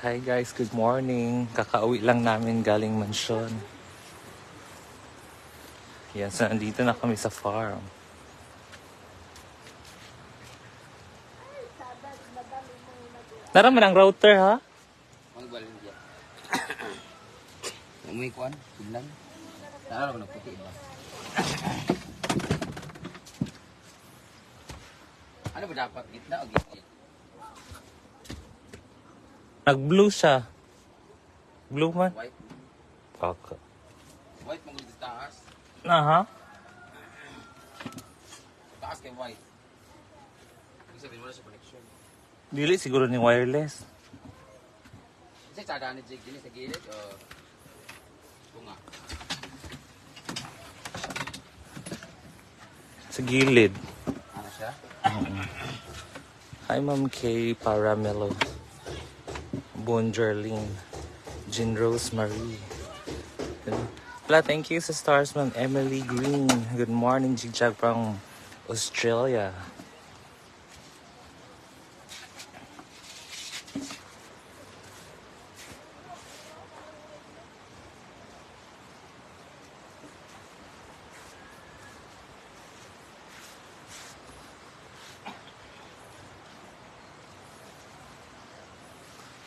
Hi guys, good morning. Kakauwi lang namin galing mansyon. Yan, so nandito na kami sa farm. Naraman ang router ha? Magbalin dia. May kuan, signal. Tara na puti ba? Ano ba dapat gitna o gitna? Nag-blue siya. Blue man? White. Kaka. White mo gusto taas. Ha? Taas kay white. Ibig sabihin wala sa connection. Dili siguro ni wireless. Kasi sada ni Jig din sa gilid o bunga. Sa gilid. Ano siya? Hi Ma'am Kay Paramelo. Bonjerline. Jean Rose Marie. Wala, thank you sa stars Ma'am Emily Green. Good morning, Jigjag from Australia.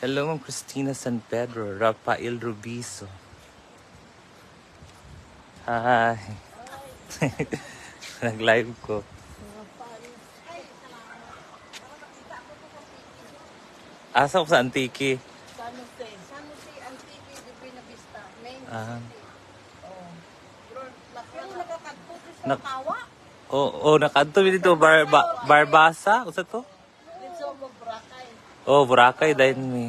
Hello, Ma'am Christina San Pedro, Rafael Rubiso. Hi. Nag-live ko. Asa ko sa Antique. San Jose, Antique, de Buena Vista, main Ah. city. Oh. Yung nakakadto sa Nak- Tawa, Nakadto dito Barbasa, usa to? dito mo Boracay. Oh, Boracay dahil ni.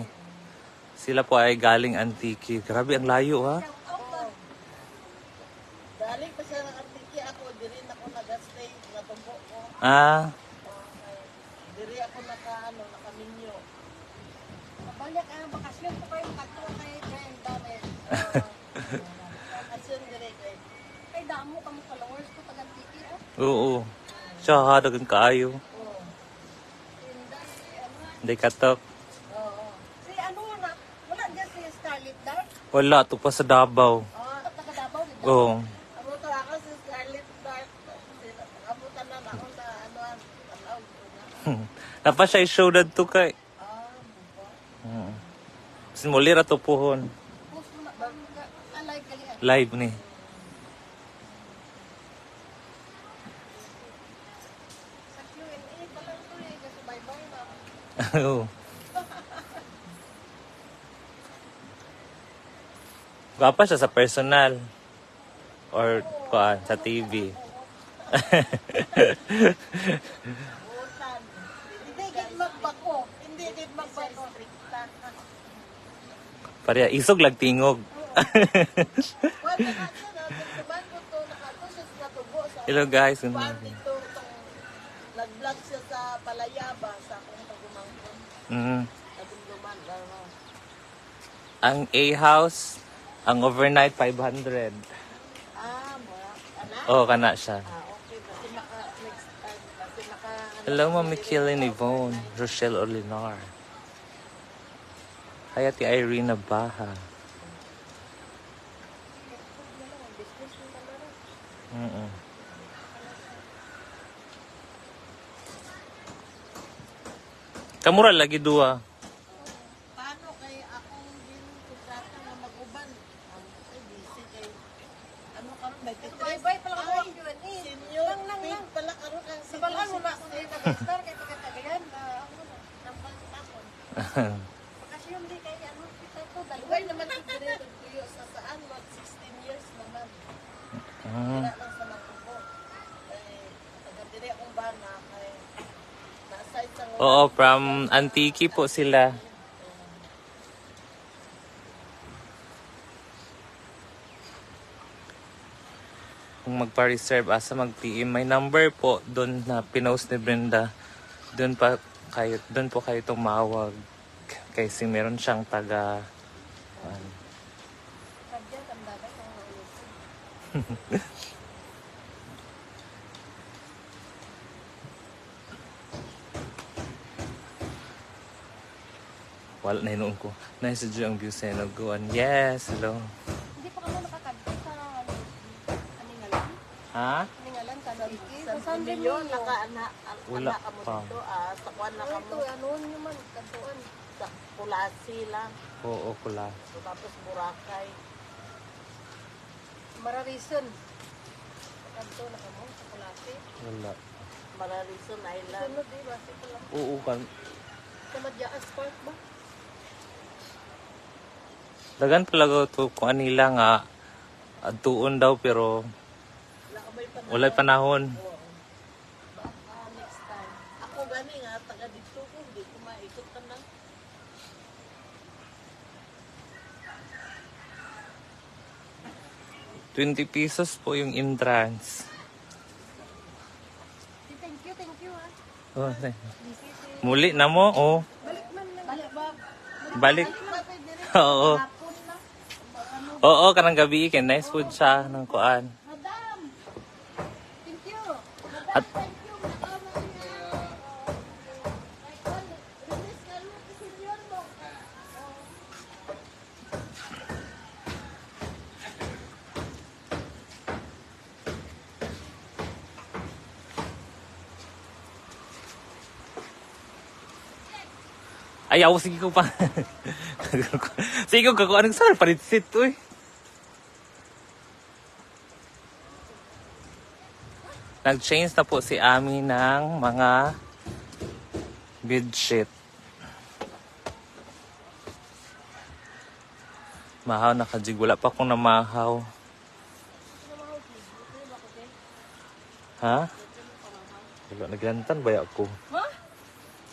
Sila po ay galing Antique. Grabe ang layo ha. Oh. Dali pa siya ng Antique ako, diri na ako nag-stay, natumbo ko. Ah, Okay. Diri ako nakaminyo. Mabalik ang bakasyon ko kayo, makadto kayo dyan, dami. Bakasyon diri kay. Kay damo kamo followers ko pag Antique, oh. oo. Siya, dagang kaayo. Oh. Tinday, ano, Hindi katok. oo. Si ano na, wala dyan si Scarlett Dark. Wala, to pa sa Davao. Taga-Davao, di ba? Oo. Abutan ako si Scarlett Dark. Abutan na ako sa ano, tanaw ko na. Napa siya i-show na to kay. Buba. Kasi muli ra to puhon. Post mo na, alay kalihan. Live ni. Sa Q&A pala ito eh, kasi bye-bye na. Oo. Gwapa siya sa personal. Or kuan sa TV. Butan. Hindi gid magbako. Hindi gid magbako. Pareha, isog lag tingog. Wala na siya na, nagsaban ko to, nakato siya sa natubo sa Hello guys. farm dito. Nag-vlog siya sa Palayaba, sa kung pagumangkon. Mm. Nagumduman, gano'n. Ang A-house, ang overnight 500. Mura. Ana? Oh, kana siya. Okay. Kasi next time. Kasi Hello, Ma'am Michaela Yvonne, Rochelle Olinar. Hi, Ate Irene Baha. Mm-mm. Kamura lagi dua. Paano kay akong kontrata na mag-uban? Ay, busy kay... Ano karon may Bye-bye pala ako ang Q&A. Senior, Lang. paid pala karon ang Sabalan mo na ako dito mag-star kay pagkatagayan. Ako na, nampal tapon. Bakasyon di kay ano, kita ko, Dugay dalaway naman ang dire tuyo sa saan, mag 16 years naman. Mm. Wala lang sa Natubo. Taga-dire akong bana kay na-aside sa Oo, from Antique po sila. Kung magpa-reserve, asa mag-PM, may number po doon na pinost ni Brenda. Doon po kayo tumawag. Kasi meron siyang taga... Kadya, tamdagan ng ulit. Wala na hinuon ko. Nice dyan ang view sa Enaguan. Yes, hello. Hindi pa kamo nakakadto sa Aningalan. Ha? Aningalan sa Diki. Sa San San Emilio, Emilio. naka-ana Wala kamo pa. dito. Sa kuwan na Ito, kamo. ano nyo man, kantuan. Sa Kulasi lang. Oo, kula. So, tapos Boracay. Mararison. Kanto na kamo sa Kulate. Wala. Mararison Island. Sunod eh, basi ko lang. Oo, kan. Sa Madyaas Park ba? Dagan talaga to kung anila nga. Tuon daw pero Wala ka ba'y panahon? walay panahon. Baka next time. Ako gani nga, taga dito ko. Hindi ko maikot ka na. ₱20 po yung entrance. Thank you ha. Oh, muli na mo, oh. Balik man lang. Balik ba? Balik. Oo. Oo, kanang gabi kay nice food siya ng kuan. Madam! Thank you. At Thank you. Nakama niya. Release ka mo, senior mo. ayaw sige ko pa. Sige ko kako anong sal paritsit uy. Nag-change na po si Ami ng mga bedsheet. Mahaw na kajig. Wala pa akong namahaw. Ha? Wala, naglantan ba ako?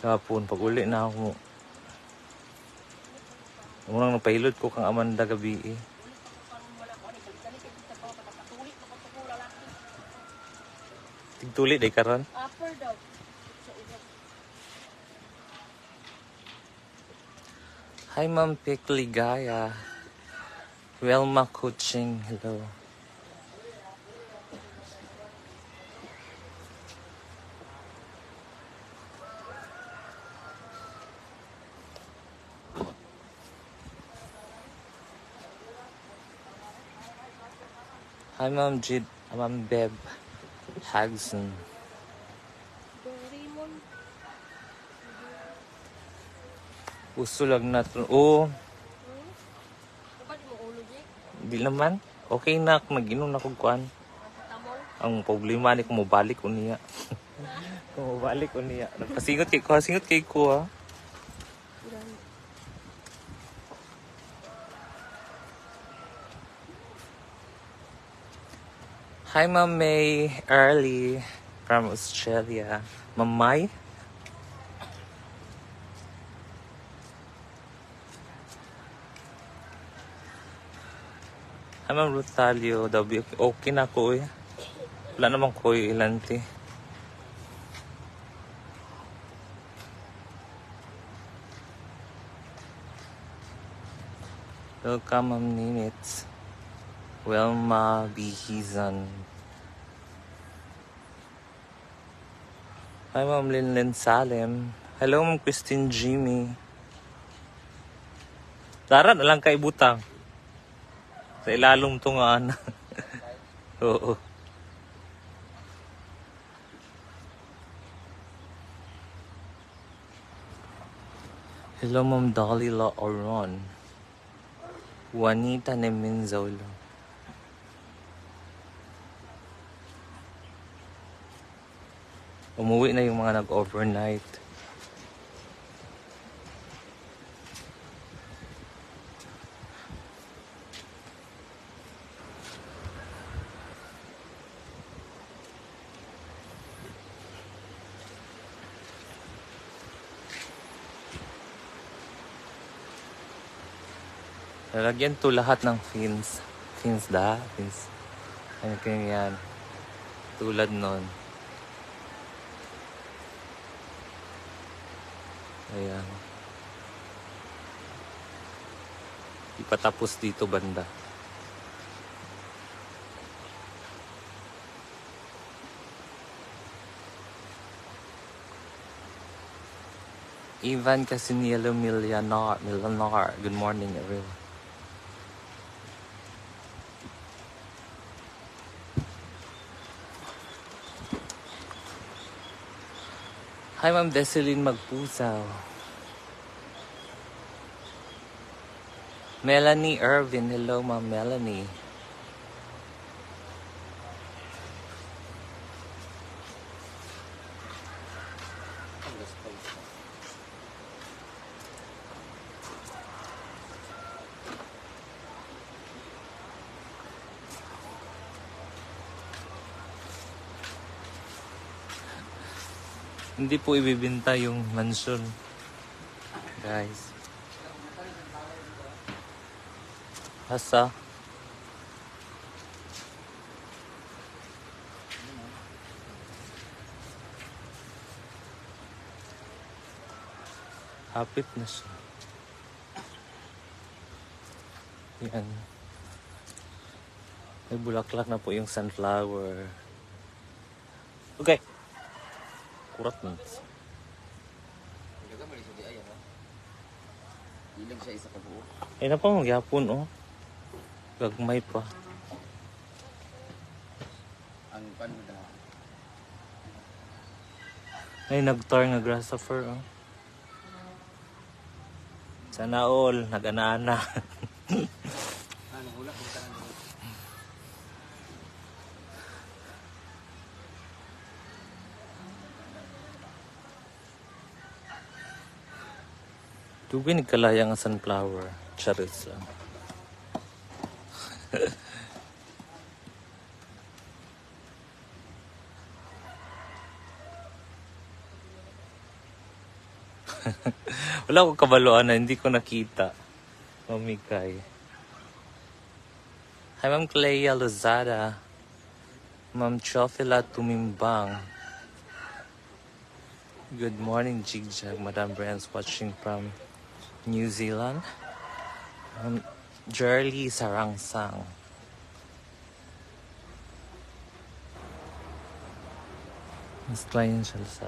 Kapon, pag uli na ako. Unang napahilod ko kang Amanda gabi eh. Tigtuli day karon. Upper daw. Hi Ma'am Pick Ligaya. Welma Coaching. Hello. Hi Ma'am Jid. Ma'am Beb. Hagson. Doraemon. Uso lang na to. Oo. Dapat mo ulo di. Di naman. Okay na. Kung nag-inom na kong kuhan. Tamol. Ang problema ni kung mabalik ko niya. Kung mabalik ko niya. Nagpasingot kay ko. Singot kay ko ha. Hi Ma'am May Early from Australia. Ma'am Mai. Hi Ma'am Rutalio. Okay na ko eh. Wala namang ko ilanti. Welcome Ma'am Ninits. Wilma Bihizan. Hi Ma'am Linlin Salem. Hello Ma'am Christine Jimmy. Tara na lang kay butang. Sa ilalong to nga ana. Oo. Hello Ma'am Dolly La Oron. Juanita Neminzolo. Umuwi na yung mga nag-overnight. Lalagyan to lahat ng fins. Fins da? Fins. Ano kaya yan? Tulad nun. Ayan. Ipatapos dito banda. Ivan Casinello Milanar. Good morning, everyone. Hi, Ma'am Deseline Magpusaw. Melanie Irvin. Hello, Ma'am Melanie. Hindi po ibibinta yung mansion, guys. Asa? Hapit na siya. Yan. May bulaklak na po yung sunflower. Okay. Kurat na. Daga mali siya di ayaw ha. Ilang siya isa ka buo. Ay na pa, magyapon oh. Gagmay pa. Ang pan mo na. Ay, nag-tar nga grasshopper oh. Sana all, nag-ana-ana. Ano hula kung saan. Dugi nagkalaya nga sunflower. Charis lang. Wala ko kabaloan na hindi ko nakita. Mamikay. Hi, Ma'am Clea Lozada. Ma'am Chofila Tumimbang. Good morning, Jigjag. Madam Brian's watching from New Zealand. Jerly Sarangsang. Mas client siya sa...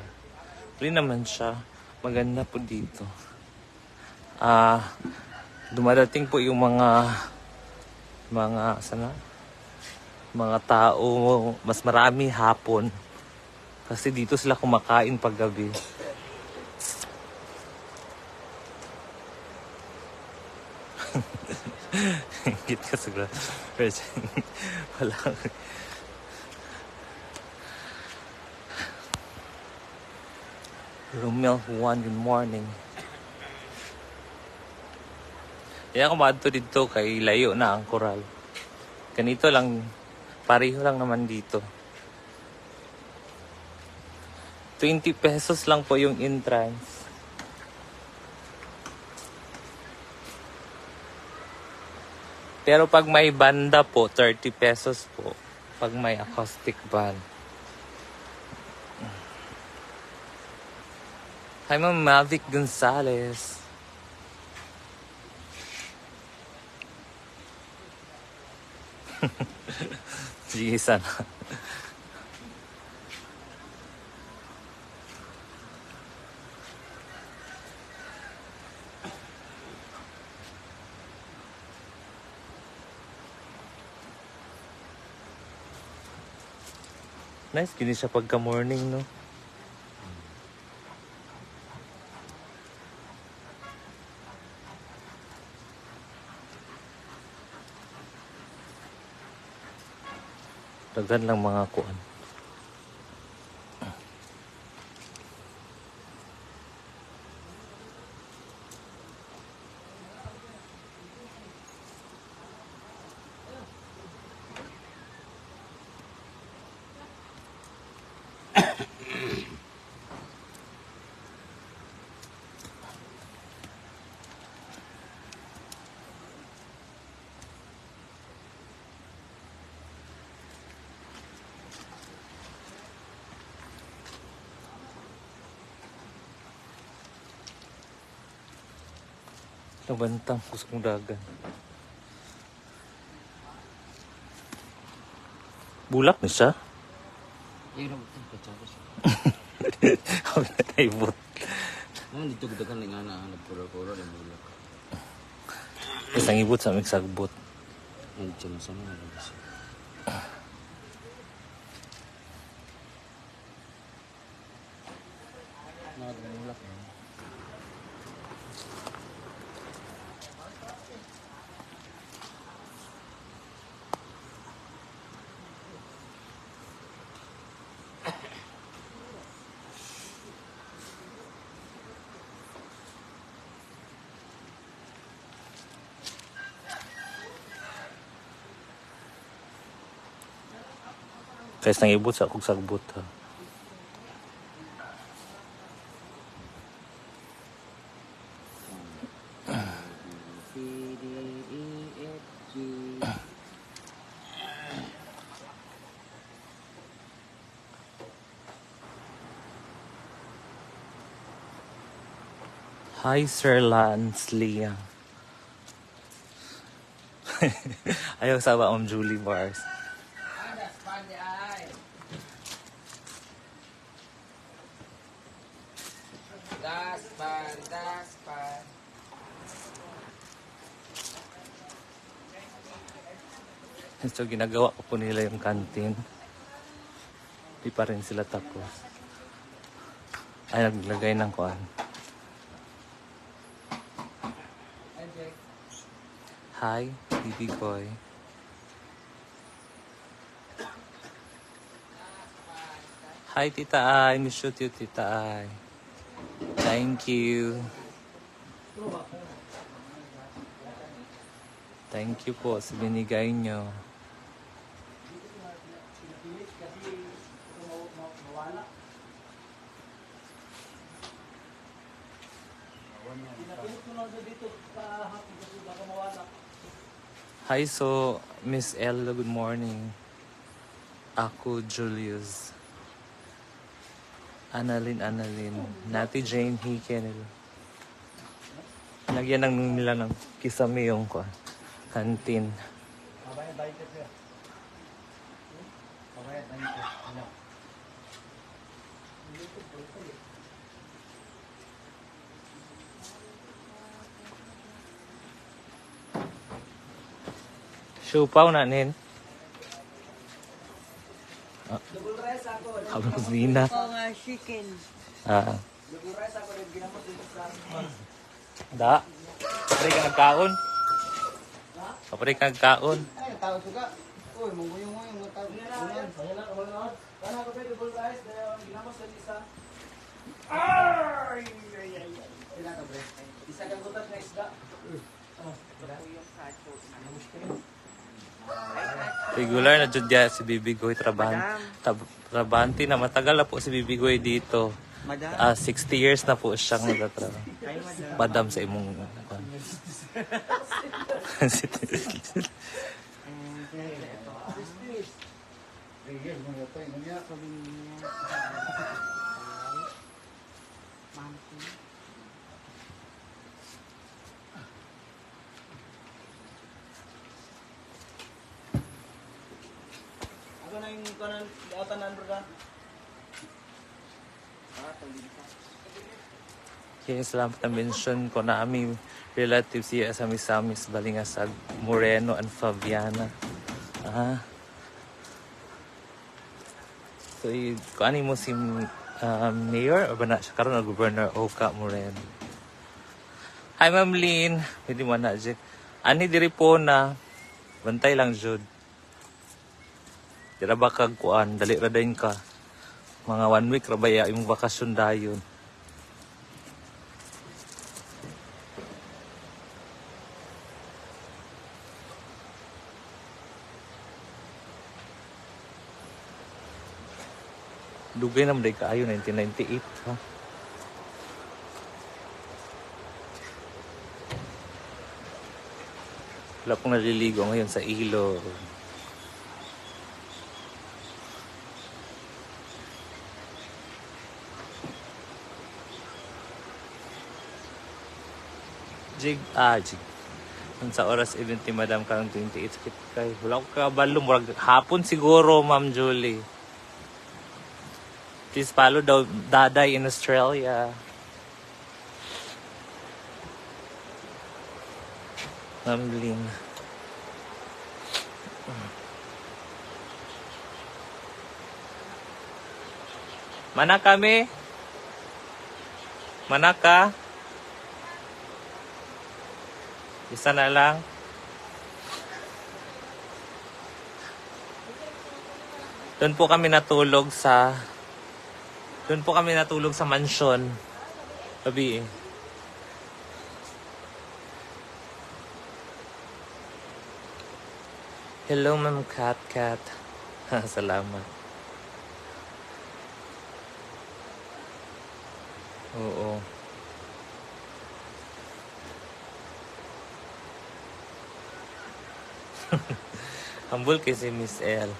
Free naman siya. Maganda po dito. Dumadating po yung mga tao, mas marami hapon. Kasi dito sila kumakain pag gabi. Hingit ka sa wala. Romel Juan, good morning. Kaya ako maadto dito kay layo na ang koral. Ganito lang, pareho lang naman dito. 20 pesos lang po yung entrance. Pero pag may banda po, 30 pesos po. Pag may acoustic band. Hi, Ma'am Mavic Gonzalez. Sige, sana. Nice, gini siya pagka-morning, no? Dagan lang mga kuan. Nabantang kusong dagan. Bulak na siya. Yung naman ito, katsara siya. Huwag na tayo bot. Ano dito kita kan nga na nagpura-pura ng bulak. Isang ibot sa migsagbot. Ang tiyan sa mga labas. Nagmulak na. Kaya isang ibot sa kog sagbot ha. C, D, E, F, G. Hi, Sir Lance Liang. Ayaw sa ba Julie Bars. That's fun, ay. Das pan, das pan. So, ginagawa ko po nila yung canteen. Di pa rin sila tapos. Ay, naglagay ng kuan. Hi, Bibi Koy. Hi, Tita Ay. Miss you, Tita Ay. Thank you. Thank you po sa binigay nyo. Hi, so Miss Ella, good morning. Ako, Julius. Annalyn, Nati Jane Hiken. Lagyan ng nila ng kisame yung canteen. Siupaw na nin. Double rice ako. Habang zina. Oo nga, chicken. Ah. Double rice ako rin ginamot dito sa Da. Pari ka nagkaon. Pari ka nagkaon. ay, tao suga. Uy, munguyong-nguyong mo tao. Unan. Kana ko ba double rice dahil ginamot sa isa. Ay. Pila ka bre? Isa kang butas na isda. Regular na jud ya si Bibigoy Trabanti na matagal na po si Bibigoy dito. 60 years na po siyang nagtatrabaho. Madam sa imong Ako na yung kanan tanan bro. Kaya salamat na mention ko na aming relatives siya sa Misamis Balingasag Moreno and Fabiana. So, kung ano mo si Mayor o ba na siya karoon na Governor Oka Moreno. Hi Ma'am Lynn, hindi mo na dyan. Ani diri po na bantay lang jud. Dira ba kag kuan, dali ra dayon ka. Mga 1 week ra ba ya imong bakasyon dayon. Dugay naman day kaayo 1998 ha. Wala pong naliligo ngayon sa ilog. Jig. Sa oras event ni Madam karang 28 sakit kay. Wala ko kabalo. Hapon siguro, Ma'am Julie. Please follow daw Daday in Australia. Ma'am Lynn. Mana kami? Mana ka? Isa na lang. Doon po kami natulog sa mansyon. Gabi eh. Hello, Ma'am Kat. Salamat. Oo. Humble kasi Miss L.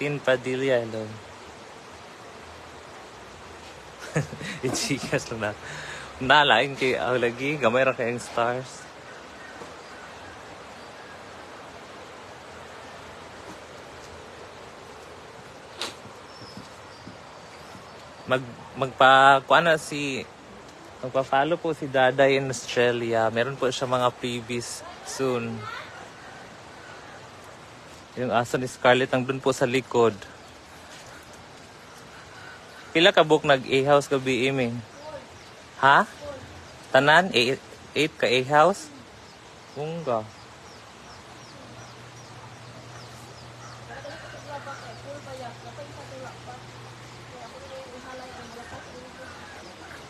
Tin Padilla, hello. Ichikas lang na. Nalain kay lagi, gamay ra kayong stars. Magpa-follow po si Daday in Australia. Meron po siya mga freebies soon. Yung aso ni Scarlett ang dun po sa likod. Pila ka book nag-A-house gabi iming? Ha? Tanan? 8 ka A-house? Bunga.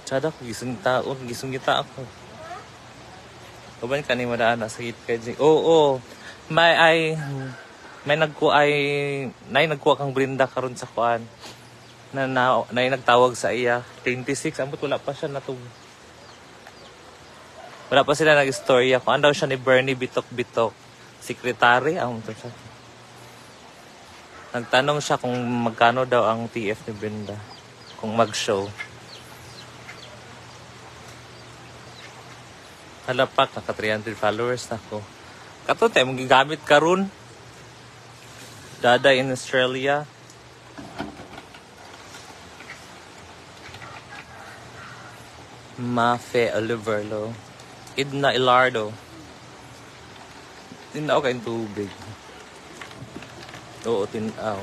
Sada ko gising kita ako. Kaban ka ni madaan na sakit kay Jing. Oo. May nagkuha kang Brenda karon sa kuan. Na nagtawag sa iya 26 ambot wala pa siya natug. Wala pa sila nag-istorya kung ano daw siya ni Bernie bitok-bitok. Secretary ang to siya. Nagtanong siya kung magkano daw ang TF ni Brenda kung mag-show. Halapak, naka 300 followers na ko. Kato tayo, magigamit ka ron. Dada in Australia. Mafe Oliverlo. Idna Ilardo. Tinaw kayong tubig. Oo, tinaw.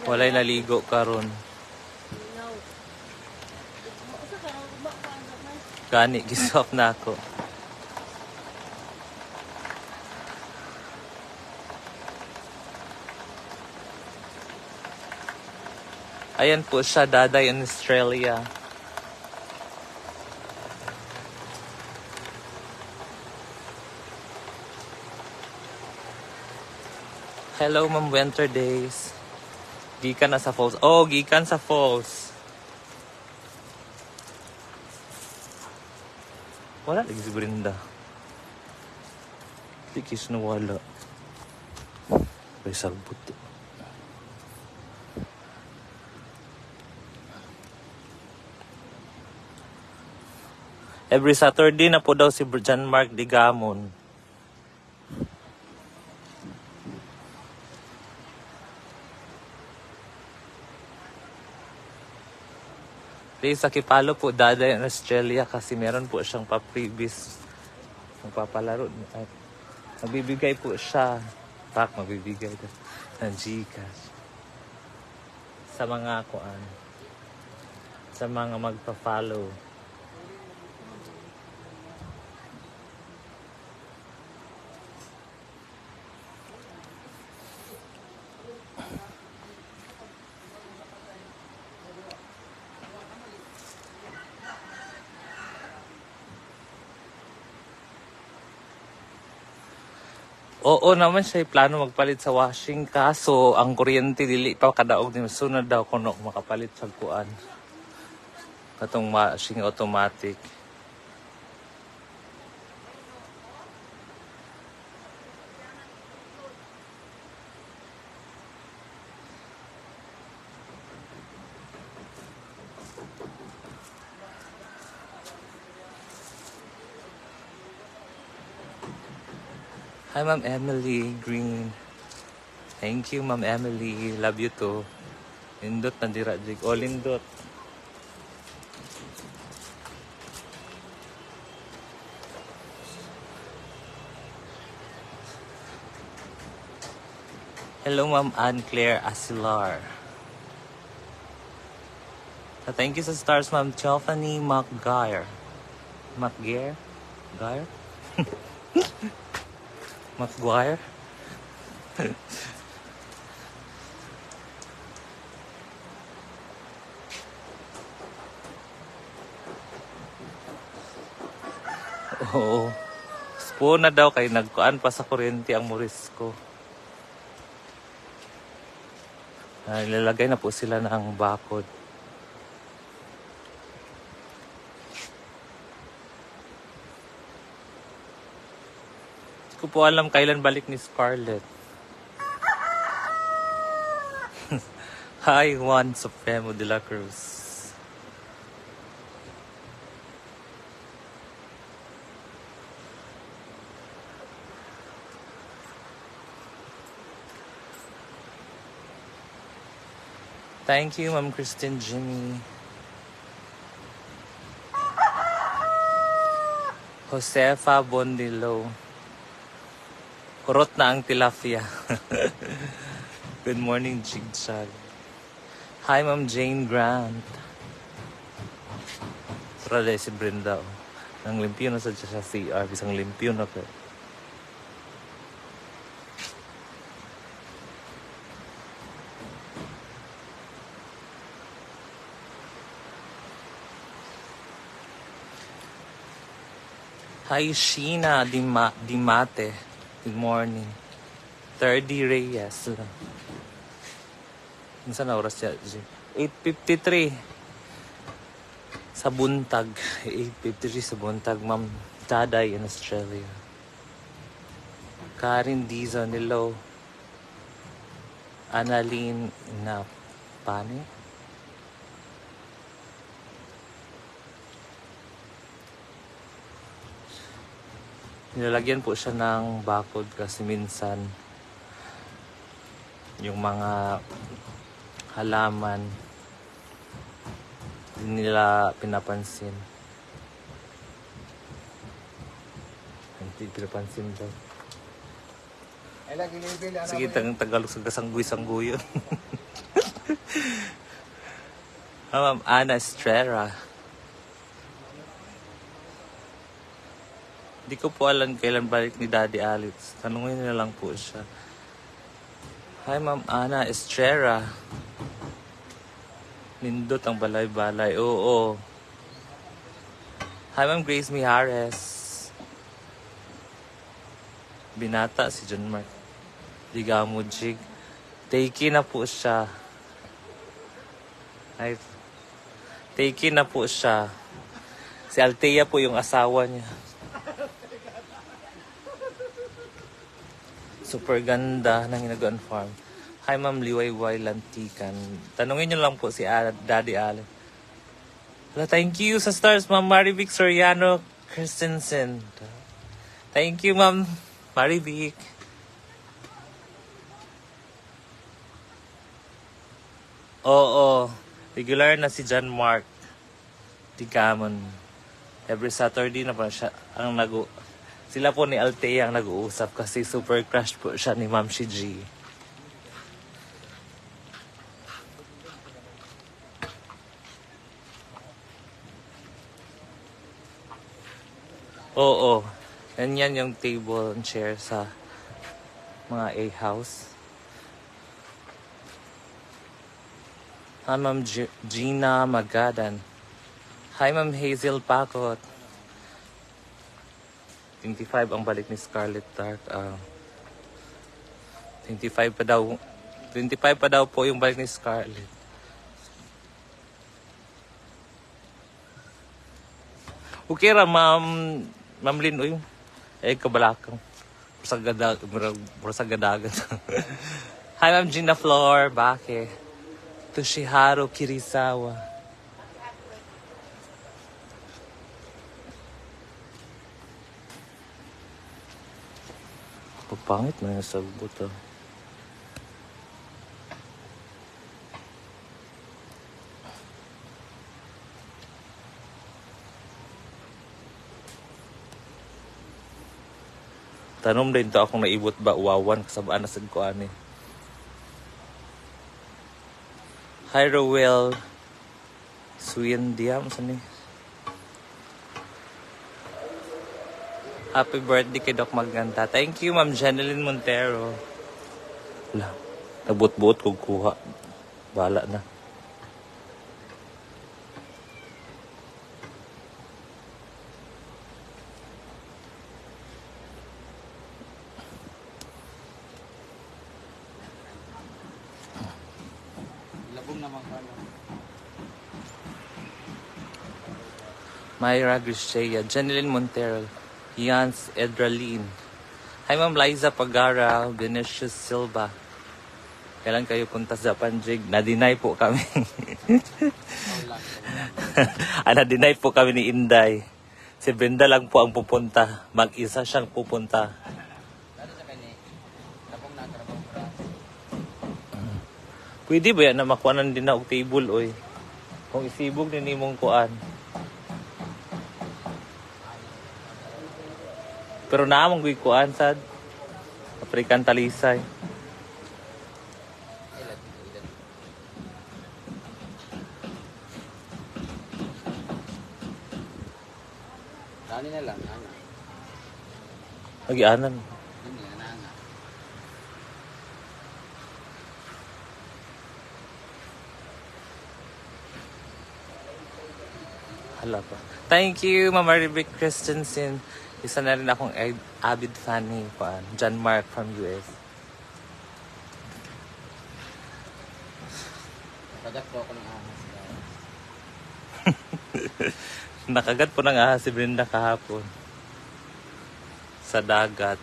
Walay naligo ka ron. Gani, gisop na ako. Ayan po siya, Daday in Australia. Hello, Ma'am Winter Days. Gikan na sa falls. Oh, gikan sa falls. Wala lagi si Brenda. Tikis na wala. May sagbot. Every Saturday na po daw si John Mark Digamon. Please, sakipalo po Daday in Australia kasi meron po siyang pa-previous magpapalaro. Magbibigay po siya. Magbibigay ng Gcash. Sa mga kuan. Sa mga magpa-follow. Oo naman siya plano magpalit sa washing kaso ang kuryente dili pa kadaog ni sunod daw kuno makapalit sa kuan. Katong washing automatic. Hi, Ma'am Emily Green. Thank you, Ma'am Emily. Love you too. Lindot na dira, Jig. Oh, lindot. Hello, Ma'am Anne Claire Asilar. Thank you sa stars, Ma'am Tiffany McGuire. McGuire? Guire? McGuire? Oo. Spoon na daw kay nagkuan pa sa kuryente ang Morisco. Ilalagay na po sila ng bakod. Hindi ko po alam kailan balik ni Scarlett. Hi, Juan Supremo de la Cruz. Thank you, Ma'am Kristen Jimmy. Josefa Bondilo. Kurot na ang tilapia. Good morning, Jigchag. Hi, Ma'am Jane Grant. Sarada si Brenda. Nang limpyo na sa CR. Bisang limpyo na po. Hi, Sheena Dimate. Good morning. 30 Reyes. Saan na oras siya? 8:53. Sa buntag. 8:53 sa buntag. Ma'am Daday in Australia. Karin Dizon, hello. Annalyn Napane. Nilalagyan po siya ng bakod kasi minsan yung mga halaman hindi nila pinapansin. Hindi pinapansin daw. Ay lagi level ana. Sige, Tagalog sa kasangguy-sangguyo. Ma'am Ana Estrera. Hindi ko po alam kailan balik ni Daddy Alex. Tanungin na lang po siya. Hi, Ma'am Ana Estrera. Nindot ang balay-balay. Oo. Hi, Ma'am Grace Mijares. Binata si John Mark. Digamo Jig. Take na po siya. Hi. Take na po siya. Si Althea po yung asawa niya. Super ganda ng Hinaguan Farm. Hi, Ma'am Liwayway Lantikan. Tanungin niyo lang po si Daddy Allen. Hello, thank you sa stars, Ma'am Marivic Soriano Christensen. Thank you, Ma'am Marivic. Oo. Regular na si John Mark Tigamon. Every Saturday na pa siya ang sila po ni Althea ang nag-uusap kasi super crush po siya ni Ma'am Shiji. Oo. Yan yung table and chair sa mga A-house. Hi, Ma'am Gina Magadan. Hi, Ma'am Hazel Pacot. 25 ang balik ni Scarlett Dark. 25 pa daw. 25 pa daw po yung balik ni Scarlett. Okay ra, Ma'am Lynn, uy. Kabalakang. Sa gadagan. Hi, Ma'am Gina Flor. Bake. Toshiharo Kirisawa. Pangit na yung sagbot, ah. Tanom din to akong naibot ba uwawan kasabaan na sa kuan eh. Hi, Rowell. Swindiam. Saan eh? Happy birthday kay Doc Maganda. Thank you, Ma'am Janeline Montero. Wala. Nagbut-buot kong kuha. Bahala na. Labong naman ka. Myra Grisea. Janeline Montero. Yans Edralin. Hi, Ma'am Liza Pagara. Vinicius Silva. Kailan kayo punta sa Panjig? Na-deny po kami. Na-deny po kami ni Inday. Si Brenda lang po ang pupunta. Mag-isa siyang pupunta. Dali sa kanya. Labong na trabaho para. Pwede ba yan na makuanan din na og table, oy? Kung isibog din imong kuan. Pero naamang gui kuan sad. African talisay. Dali na lang. Ana. Magianan. Hindi na nga. Hala pa. Thank you, Ma'am Maribik Christensen. Isa na rin akong avid fan ni kuan, John Mark from US. Kagat po ako ng ahas. Nakagat po ng ahas si Brenda kahapon. Sa dagat.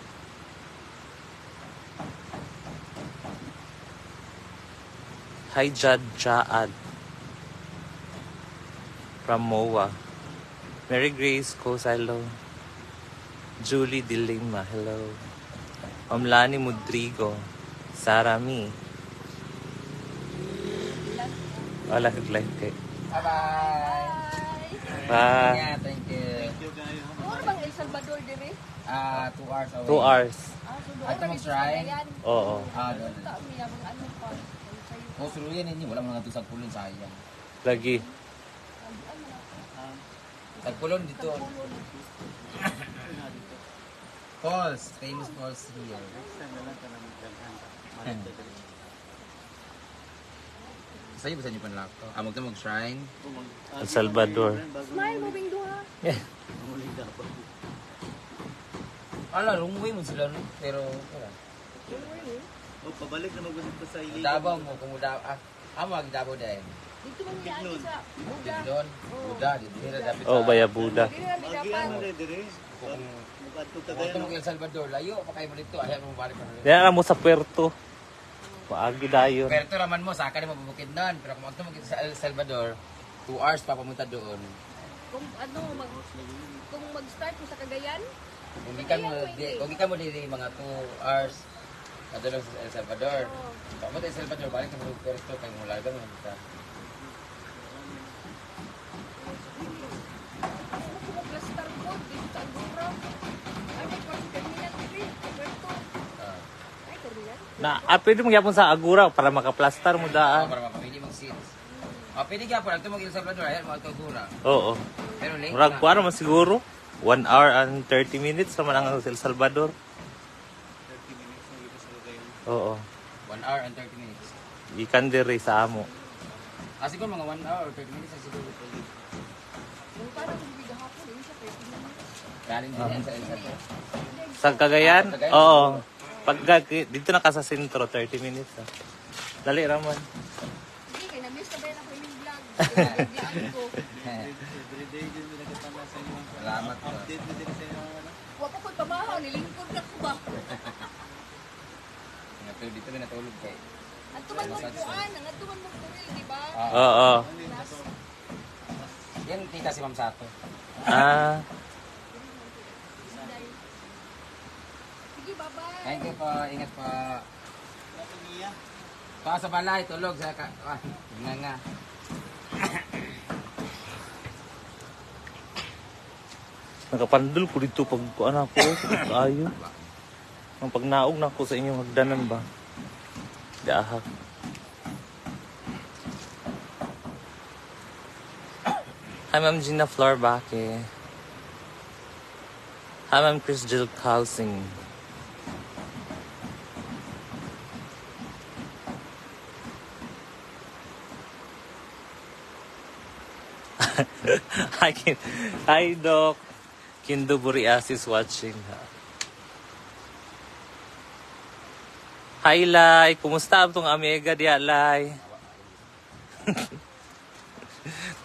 Hi, Jad Jaad. From MOA. Mary Grace Cosalo. Julie Dilima. Hello. Lani Mudrigo. Sarah Mi. Wala kag-live kay. Bye-bye. Bye. Yeah, thank you. Ano bang El Salvador dire? 2 hours away. 2 hours. Ito mag-try? Oo. Doon. Kami abang ano pa. Oh, suluyan ini. Wala mga tusag pulon sayang. Lagi. Tagpulon dito. Falls. Famous falls here. Sa'yo ba sa inyo panlako? Mag-shrine? El Salvador. Smile mo bing duha. Ala, lungway mo sila no? Pero, wala. O, pabalik na mag-usap ka sa ili. Dabaw mo, kung mag-dabaw dahil. Dito man ni ani sa Buda. Dito doon, Buda, dito nila dapat Oh, Baya Buda. Dili na Agi bigapan. mo na dire. Kung Mugadto ka ito gaya mo El Salvador, layo pa kayo mo dito, ayaw mo balik pa rin. Yan alam mo sa Puerto. Paagi dayon. Pero ito naman mo, saka na mabubukid nun. Pero kung ito mo sa El Salvador, 2 hours pa pumunta doon. Kung ano kung mag-start mo sa Cagayan, Kung ikan mo dito mga 2 hours, nadulog sa El Salvador. Pag mo sa El Salvador, balik ka mo sa Puerto, kayo mo lagang mo dito. kung mag-star mo dito sa Andorra. Ay, may parang terminal dire. Puerto. Ay, terminal. Pwede mo gyapon sa Agura para makaplastar mo daan. Para mapamili mong seats. Pwede ka po, nagto mag El Salvador, ayaw mo ito dura. Oo. Pero late Murag kuan man siguro. 1 hour and 30 minutes naman ang El Salvador. 30 minutes na dito sa Cagayan. Oo. 1 hour and 30 minutes. Ikan dire sa amo. Siguro mga 1 hour or 30 minutes na siguro. Yung parang kung bigahapon, yun siya 30 minutes. Galing din yan sa El Salvador. Sa Cagayan? Cagayan? Oo. Pag dito na ka sa sentro, 30 minutes. Dali raman. Hindi, kaya na-miss na ba yan ako yung vlog. Biglaan ko. Everyday din nila katama sa inyo. Salamat po. Update na din sa inyo. Huwag ko ko'y pamahaw, nilingkod na ko ba? Pero dito may natulog kayo. Ang tuman mo kuan, ang tuman mo kuril, di ba? Oo. Yan tita si Ma'am Sato. Ah. Sige, bye-bye. Thank you po. Ingat po. Niya. Pa sa balay, tulog sa nga. Nakapandol ko dito pag kuan ako. Ayo. Ang pagnaog na ako sa inyong hagdanan ba? Di ahak. Hi, Ma'am Gina Flor Baque. Hi, Ma'am Chris Jill Housing. Hi, Doc. Kindo Burias is watching. Hi, Lai. Kumusta itong Amiga diya, Lai?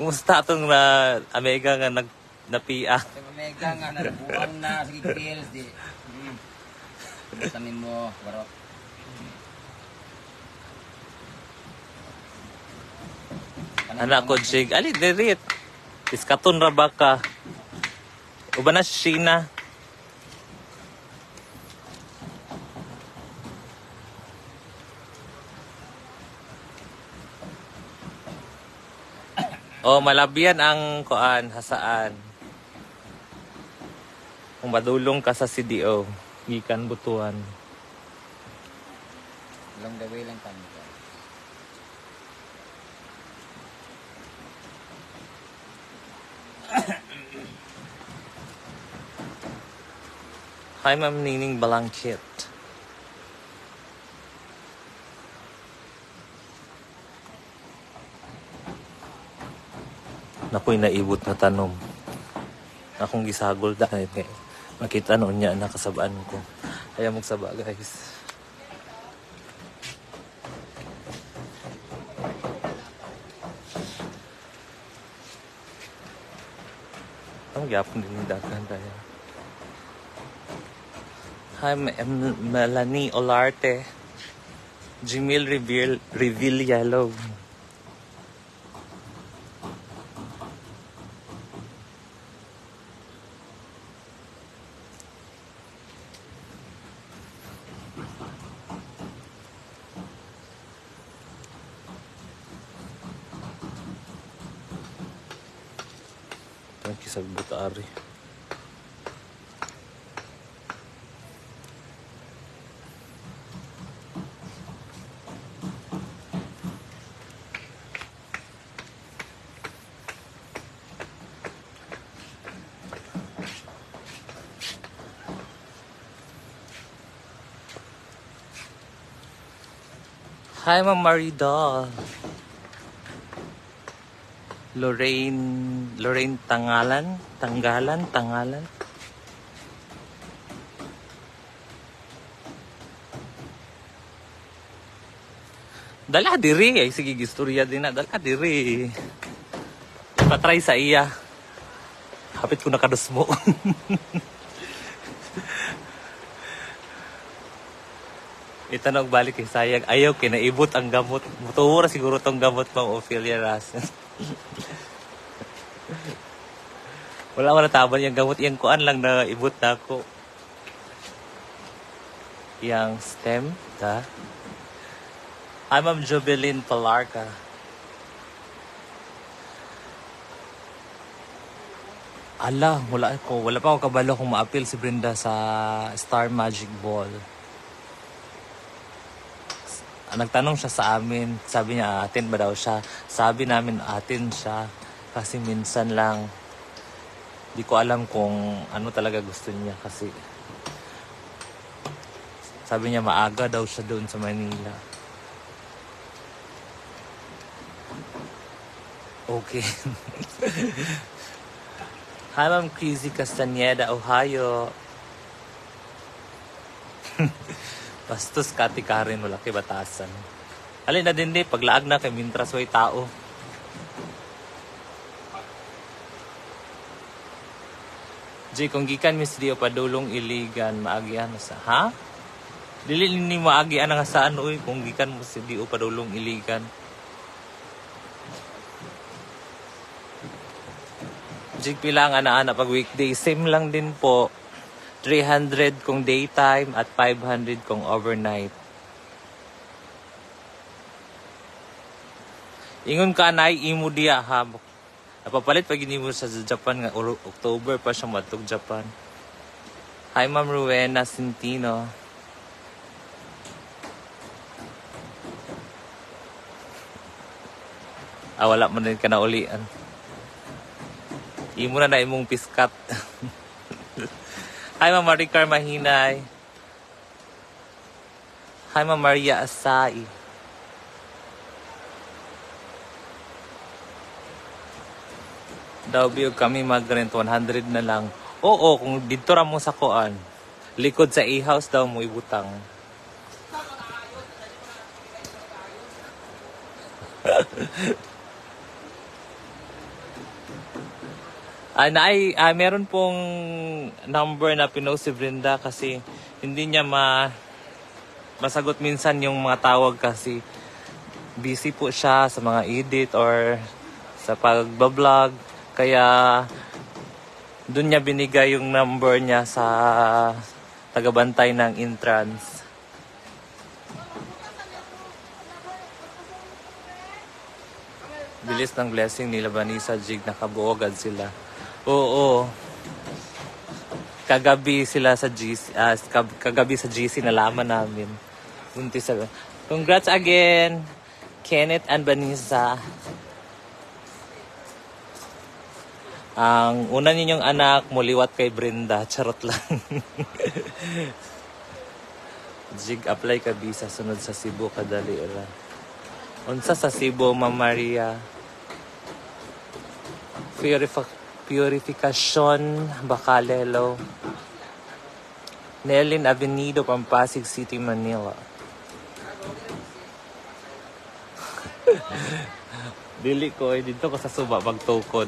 Kumusta itong Amiga nga napia? Sa Omega nga nabuang na sige pills di. Samin mo, baro. Anak ko, Jig. Ali, dirit. Iskaton ra ba ka? Uba na si Sheena. Oh, malabian ang kuan, hasaan. Kung madulong ka sa CDO, gikan butuan. Along the way lang kami. Hi, Ma'am Nining Balangkit. Nakoy naibot na tanom. Akong gisagol dahil makita noon niya nakasabaan ko. Kaya magsaba, guys. Ang gyapon din yung daghan tayo. Hi, Melanie Olarte. Jimil Reveal Yellow. Thank you sa butari. Hi, Ma'am Marida. Lorraine Tanggalan. Dala diri ay sige gistorya din na dala diri. Patry sa iya. Hapit ko nakadusmo. Itanog balik kay sayang. Ayaw kinaibot ang gamot. Mutura siguro tong gamot pang Ophelia Rasen. Wala taban yung gamot. Yung kuan lang na ibot na ako. Yang stem. Da. Hi, Ma'am Jovelyn Palarca. Wala pa ako kabalo kung ma-appeal si Brenda sa Star Magic Ball. Nagtanong siya sa amin, sabi niya atin ba daw siya. Sabi namin atin siya kasi minsan lang di ko alam kung ano talaga gusto niya kasi sabi niya maaga daw siya doon sa Manila. Okay. Hi, Ma'am Crazy Castaneda, Ohio. Bastos kati Karen, wala kay batasan. Alin na din paglaag na kay mintras way tao. Jay, kung gikan Miss Dio padulong iligan, maagian sa, ha? Dili ni maagian nga saan, uy, kung gikan mo si Dio padulong iligan. Jay, pila nga na pag weekday, same lang din po. 300 kung daytime at 500 kung overnight. Ingon ka na imo diya ha. Napapalit pag mo sa Japan nga October pa siya matug Japan. Hi, Ma'am Rowena Centino. Wala man din ka na ulian. Imo na na imong piskat. Hi, Ma'am Maricar Mahinay. Hi, Ma'am Maria Asai. Daw biyog kami mag-rent 100 na lang. Oo, kung dito ra mo sa kuan. Likod sa e-house daw mo ibutang. Meron pong number na pinost si Brenda kasi hindi niya masagot minsan yung mga tawag kasi busy po siya sa mga edit or sa pagbablog. Kaya doon niya binigay yung number niya sa tagabantay ng entrance. Bilis ng blessing nila Vanessa Jig, nakabuo agad sila. Oo. Kagabi sila sa GC, kagabi sa GC nalaman namin. Buntis sa. Congrats again, Kenneth and Vanessa. Ang una ninyong anak, muliwat kay Brenda. Charot lang. Jig, apply ka visa. Sunod sa Cebu, kadali ra. Unsa sa Cebu, Ma'am Maria? Purification, Bacalelo. Nelin Avenido, Pampasig City, Manila. Dili ko, dito ko sa Suba, magtukod.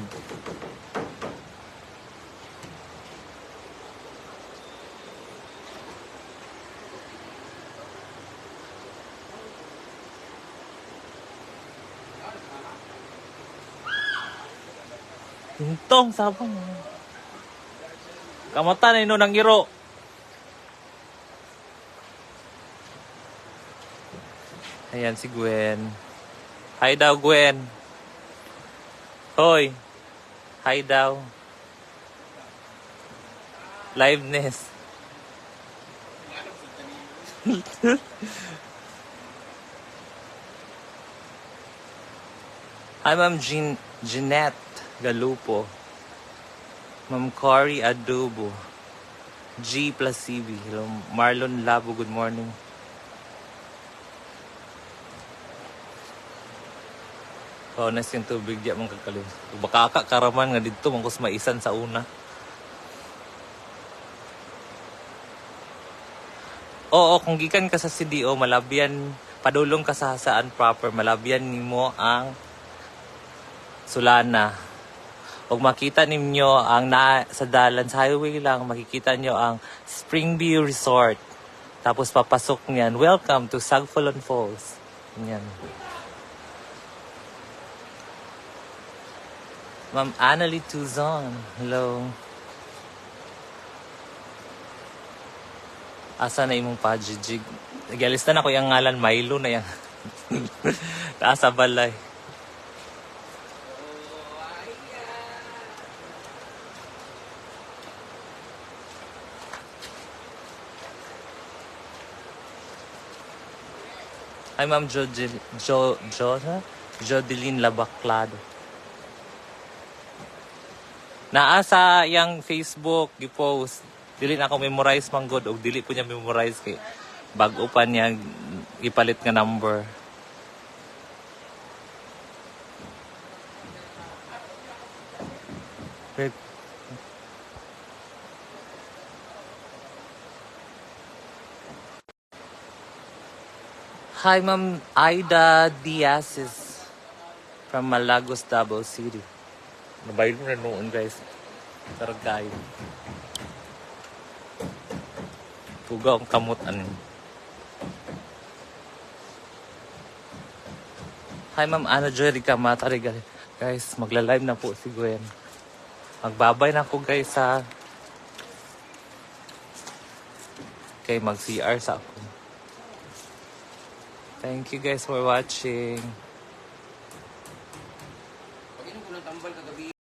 Hintong, sabang. Kamata na ino ng iro. Ayan si Gwen. Hi daw, Gwen. Hoy. Hi daw. Liveness. Hi, Ma'am Jeanette Galupo. Ma'am Cory Adubo. G plus CB. Hello, Marlon Labo, good morning. Honest yung tubig diya mong kakalim. Baka karaman nga dito mangkus maisan sa una. Oo, kung gikan ka sa CDO, malabyan, padulong ka sa saan proper, malabyan nimo ang Sulana. Ug makita ninyo ang sa dalan sa highway lang, makikita nyo ang Springview Resort. Tapos papasok niyan, welcome to Sagpulon Falls. Yan. Ma'am Annalie Tuzon. Hello. Asa na imong pajijig? Nagyalis na ko yung ngalan, Milo na yan. Taasa balay. Hi, Ma'am Jodeline Labaclado. Naa sa yang Facebook i-post. Dili na ako memorize man god o dili po niya memorize kay bago pa niya ipalit nga number. Hi, Ma'am Aida Diaz's from Malagos, Davao City. Nabaylo na noon, guys. Taragay. Tuga ang kamutan. Hi, Ma'am Ana Joy Ricamata. Guys, magla-live na po si Gwen. Magbabay na po, guys, ha. Okay, mag-CR sa ako. Thank you guys for watching. Pag inom ko ng tambal kagabi.